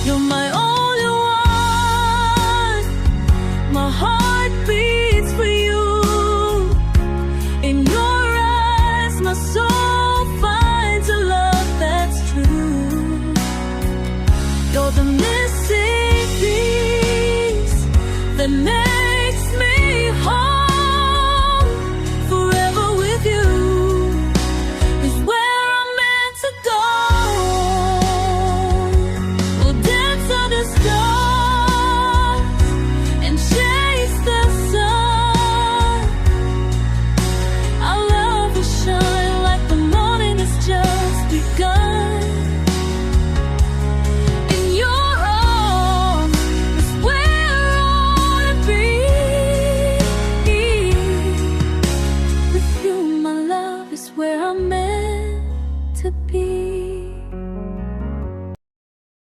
You're my only one. My heart beats for you. In your eyes, my soul finds a love that's true. You're the missing piece that